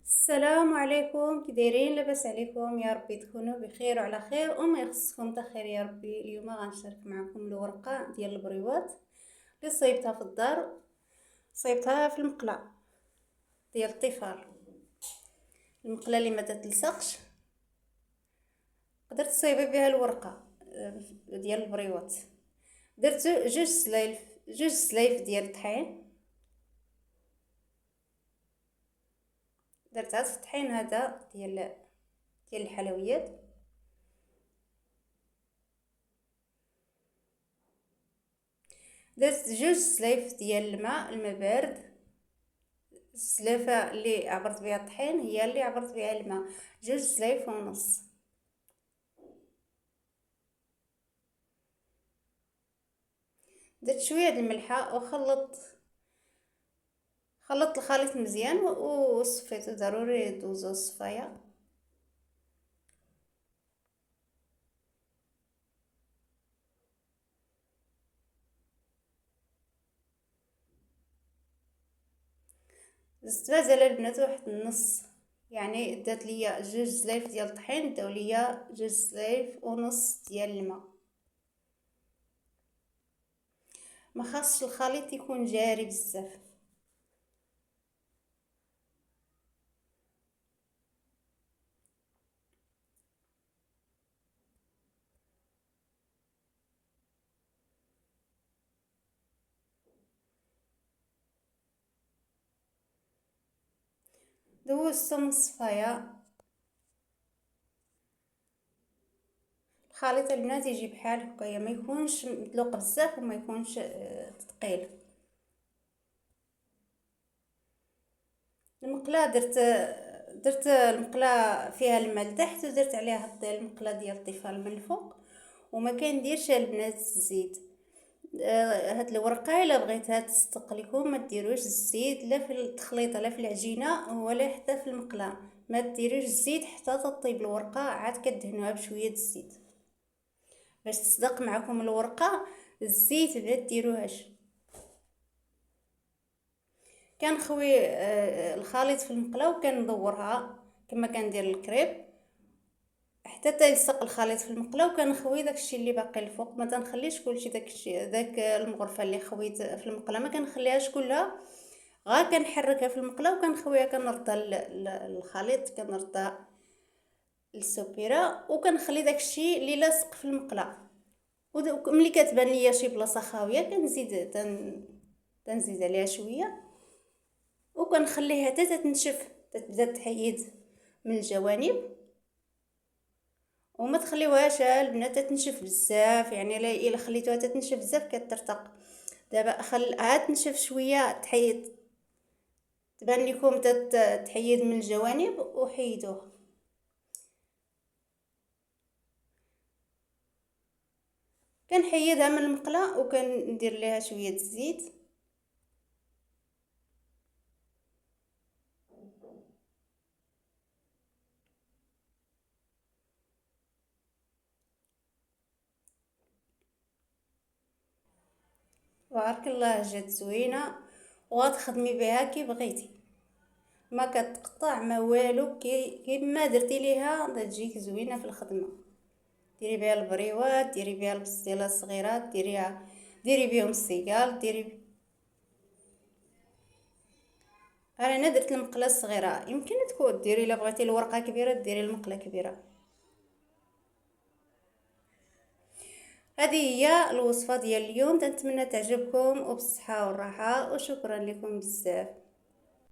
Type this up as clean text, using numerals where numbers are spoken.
السلام عليكم، كي دايرين؟ لاباس عليكم؟ يا ربي تكونوا بخير وعلى خير وما يخصكم تخير يا ربي. اليوم غنشارك معكم الورقه ديال البريوات اللي صيبتها في الدار، صيبتها في المقله ديال الطفال، المقله اللي ما تتلصقش. قدرت تصيبي بها الورقه ديال البريوات. درت جوج سلايف ديال الطحين، درت هاد الطحين هذا ديال الحلويات. درت جوج سلايف ديال الماء بارد. السلافه اللي عبرت بها الطحين هي اللي عبرت بها الماء، جوج سلايف ونص. درت شويه د الملحه خلطت الخليط مزيان وصفيته، ضروري دوزو الصفايه. زدت مازال البنات واحد النص، يعني دات ليا جوج سلايف ديال الطحين، داو ليا جوج سلايف ونص ديال الماء. ما خاصش الخليط يكون جاري بزاف. دوزتو من الصفايه. الخليط البنات يجي بحال هكايا، ما يكونش مدلوق بزاف وما يكونش ثقيل. المقله درت المقله فيها الماء لتحت، ودرت عليها المقله ديال الطفال من الفوق، وما كنديرش البنات الزيت. هاد الورقه الا بغيتها تصدق لكم ما ديروش الزيت لا في التخليطه لا في العجينه ولا حتى في المقله. ما ديروش الزيت حتى تطيب الورقه، عاد كدهنوها بشويه الزيت باش تصدق معكم الورقه. الزيت ما ديروهاش. كنخوي الخليط في المقله وكندورها كما كندير الكريب حتى تلصق الخليط في المقله، وكنخوي داكشي اللي باقي الفوق. ما تنخليش كلشي داك المغرفه اللي خويت في المقله ما كنخليهاش كلها، غير كنحركها في المقله وكنخويها. كنردها الخليط، كنردها للسوبيره وكنخلي داكشي اللي لاصق في المقله. وملي كتبان ليا شي بلاصه خاويه تنزيد عليها شويه وكنخليها حتى تنشف، تبدا تحيد من الجوانب. وما تخليوهاش البنات تنشف بزاف، يعني الا خليتوها تنشف بزاف كترتق. دابا عاد تنشف شويه، تحيد تبان لكم تحيد من الجوانب وحيدوها. كنحيدها من المقله وكندير ليها شويه الزيت. بارك الله، جات زوينه وغتخدمي بها كي بغيتي، ما كتقطع ما والو. كيما درتي ليها تجيك زوينه في الخدمه. ديري بها البريوات، ديري بها البسطيله الصغيرات، ديري بهم السيقال، انا درت المقله الصغيره. يمكن تكون ديري الا بغيتي الورقه كبيره ديري المقله كبيره. هذه هي الوصفه ديال اليوم، نتمنى تعجبكم وبالصحه والراحه، وشكرا لكم بزاف.